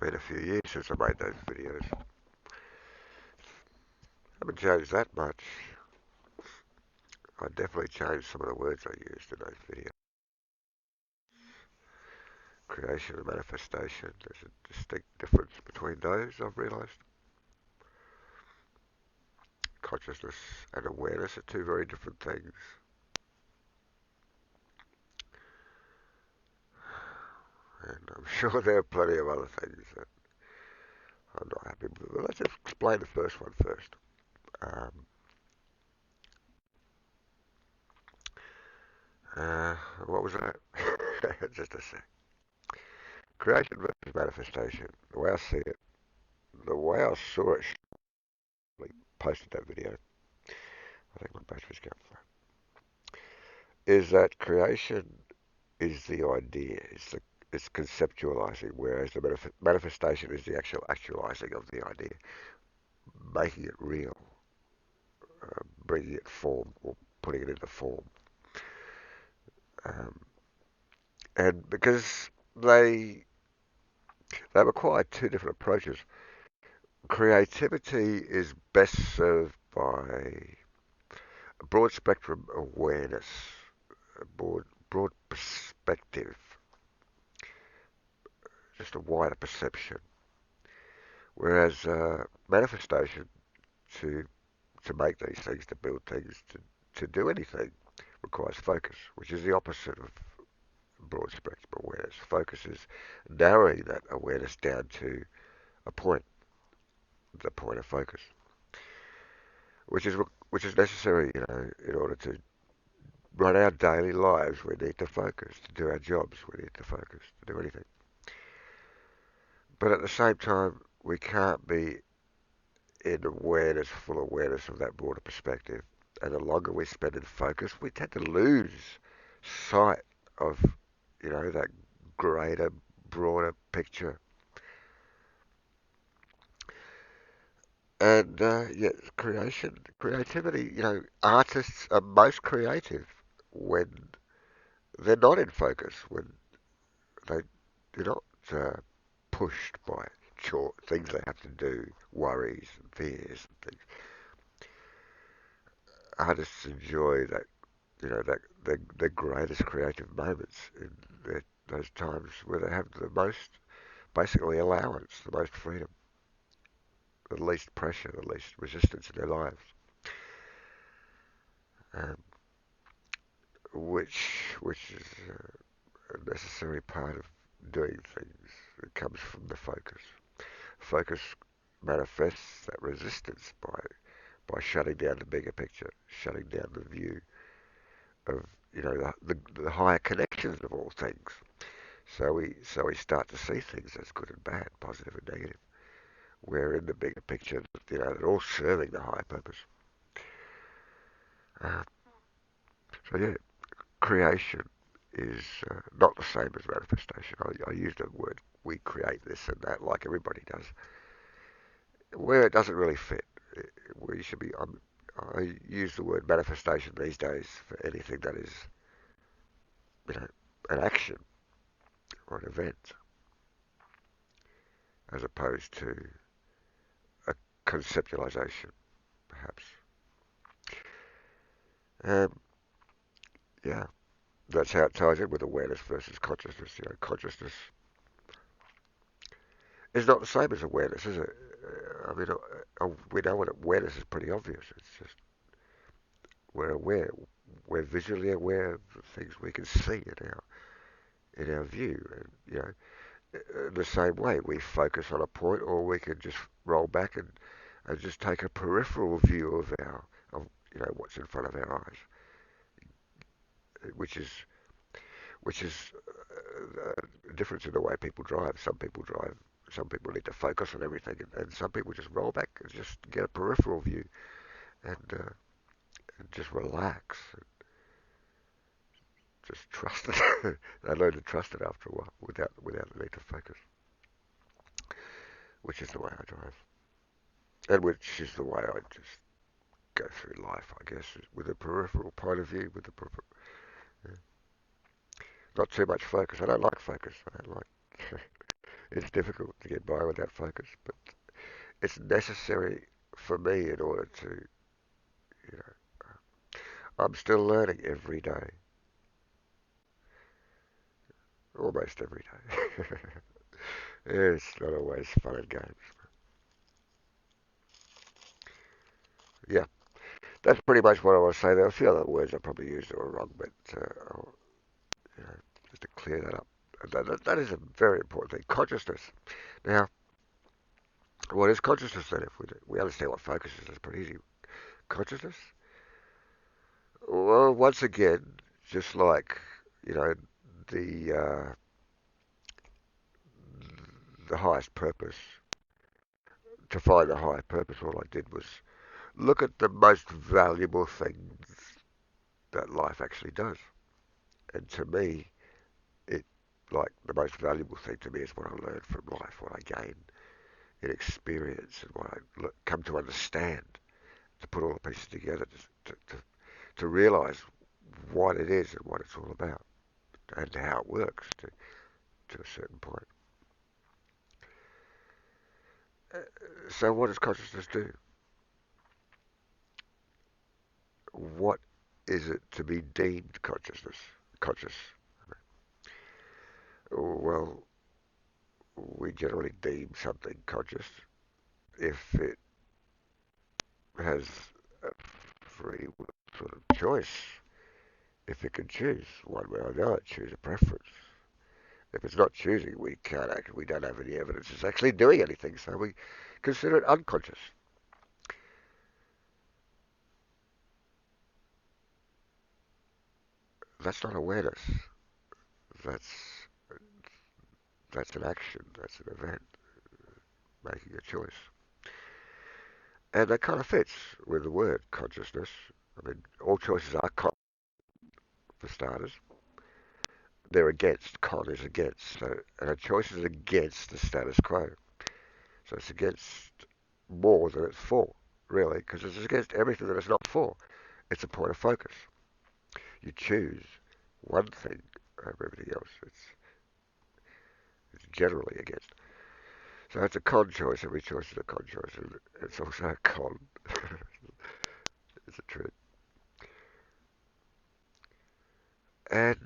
Been a few years since I made those videos. Haven't changed that much. I definitely changed some of the words I used in those videos. Creation and manifestation. There's a distinct difference between those, I've realised. Consciousness and awareness are two very different things. And I'm sure there are plenty of other things that I'm not happy with. But let's explain the first one first. Um, uh, what was that? Just a sec. Creation versus manifestation. The way I see it, the way I saw it, posted that video. I think my battery's going flat. Is that creation is the idea, it's conceptualizing, whereas the manifestation is the actual actualizing of the idea, making it real, bringing it form or putting it into form. Um, and because they they require two different approaches. Creativity is best served by a broad spectrum awareness, a broad perspective, just a wider perception. Whereas manifestation to make these things, to build things, to do anything requires focus, which is the opposite of broad spectrum awareness. Focus is narrowing that awareness down to a point, the point of focus, which is necessary, in order to run our daily lives. We need to focus to do our jobs. We need to focus to do anything. But at the same time, we can't be in awareness, full awareness of that broader perspective. And the longer we spend in focus, we tend to lose sight of, that greater, broader picture. And yeah, creativity, artists are most creative when they're not in focus, when they, they're not pushed by things they have to do, worries and fears and things. Artists enjoy that, that the greatest creative moments in those times where they have the most, basically, allowance, the most freedom, the least pressure, the least resistance in their lives, um, which is a necessary part of doing things. It comes from the focus. Focus manifests that resistance by shutting down the bigger picture, shutting down the view of, the higher connections of all things. So we start to see things as good and bad, positive and negative. Where in the bigger picture, they're all serving the higher purpose. Uh, so yeah, creation is not the same as manifestation. I use the word we create this and that like everybody does, where it doesn't really fit. Where you should be, I use the word manifestation these days for anything that is, you know, an action or an event, as opposed to a conceptualization, perhaps. Um, yeah, that's how it ties in with awareness versus consciousness. Consciousness is not the same as awareness, is it? I mean, we know what awareness is pretty obvious. It's just we're aware, we're visually aware of the things we can see in our view, and the same way we focus on a point, or we can just roll back and just take a peripheral view of what's in front of our eyes, which is which is a difference in the way people drive. Some people drive. Some people need to focus on everything, and some people just roll back and just get a peripheral view and just relax, and just trust it. They learn to trust it after a while without the need to focus, which is the way I drive, and which is the way I just go through life, I guess, with a peripheral point of view, with the yeah. Not too much focus. I don't like focus. I don't like. It's difficult to get by without focus, but it's necessary for me in order to, you know, I'm still learning every day, almost every day. It's not always fun and games. Yeah, that's pretty much what I want to say. There are a few other words I probably used that were wrong, but you know, just to clear that up. That is a very important thing. Consciousness. Now, what is consciousness then? If we understand what focus is, it's pretty easy. Consciousness? Well, once again, just like you know, the uh, the highest purpose. To find the higher purpose, all I did was look at the most valuable things that life actually does. And to me, it like the most valuable thing to me is what I learn from life, what I gain in experience, and what I come to understand. To put all the pieces together, to realize what it is and what it's all about, and how it works to a certain point. So, what does consciousness do? What is it to be deemed consciousness? Conscious. Well, we generally deem something conscious if it has a free will sort of choice. If it can choose one way or another, choose a preference. If it's not choosing, we can't act. We don't have any evidence it's actually doing anything, so we consider it unconscious. That's not awareness. That's that's an action. That's an event, making a choice, and that kind of fits with the word consciousness. I mean, all choices are for starters. They're against. Con is against. So, and a choice is against the status quo. So it's against more than it's for, really, because it's against everything that it's not for. It's a point of focus. You choose one thing over everything else. It's generally against. So it's a con choice. Every choice is a con choice. And it's also a con. It's a truth. And,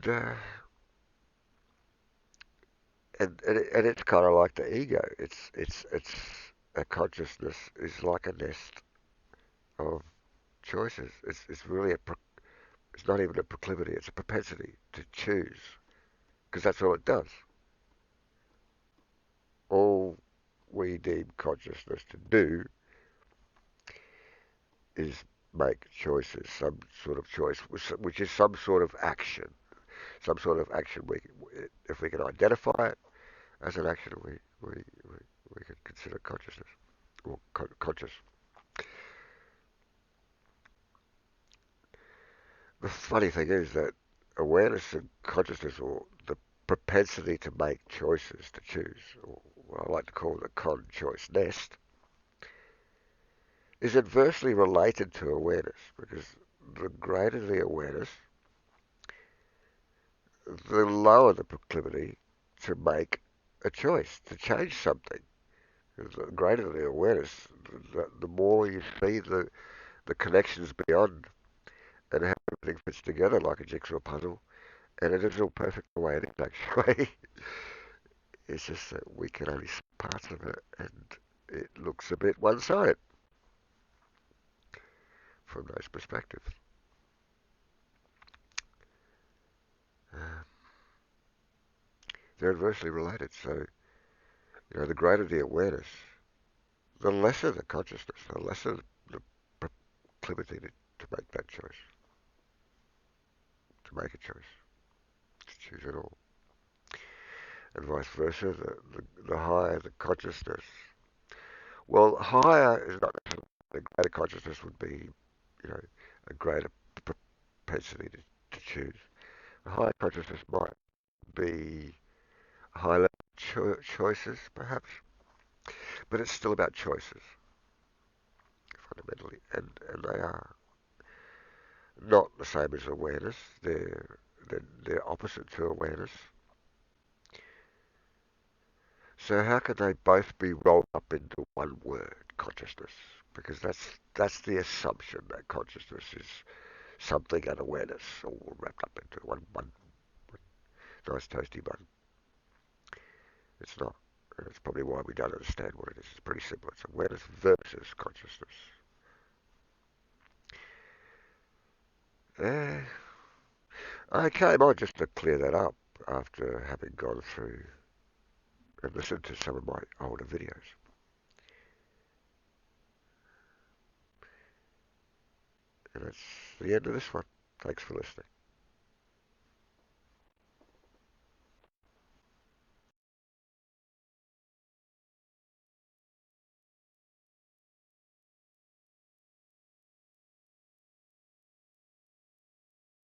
and it's kind of like the ego. It's a consciousness is like a nest of choices. It's really it's not even a proclivity. It's a propensity to choose because that's all it does. All we deem consciousness to do is make choices, some sort of choice, which is some sort of action. Some sort of action. If we can identify it as an action, we can consider consciousness or conscious. The funny thing is that awareness and consciousness, or the propensity to make choices, to choose, or what I like to call the con choice nest, is adversely related to awareness because the greater the awareness, the lower the proclivity to make a choice, to change something. The greater the awareness, the more you see the connections beyond and how everything fits together like a jigsaw puzzle. And it is all perfect the way it is, actually. It's just that we can only see parts of it, and it looks a bit one-sided from those perspectives. Uh, they're inversely related, so the greater the awareness, the lesser the consciousness, the lesser the proclivity to make that choice, to make a choice, to choose at all. And vice versa, the higher the consciousness. Well, higher is not necessarily the greater consciousness would be, a greater propensity to choose. A higher consciousness might be high level choices, perhaps, but it's still about choices fundamentally, and they are not the same as awareness. They're opposite to awareness. So how can they both be rolled up into one word, consciousness? Because that's the assumption that consciousness is something and awareness all wrapped up into one nice toasty bun. It's not. And it's probably why we don't understand what it is. It's pretty simple. It's awareness versus consciousness. Eh, I came on just to clear that up after having gone through and listened to some of my older videos. And that's the end of this one. Thanks for listening.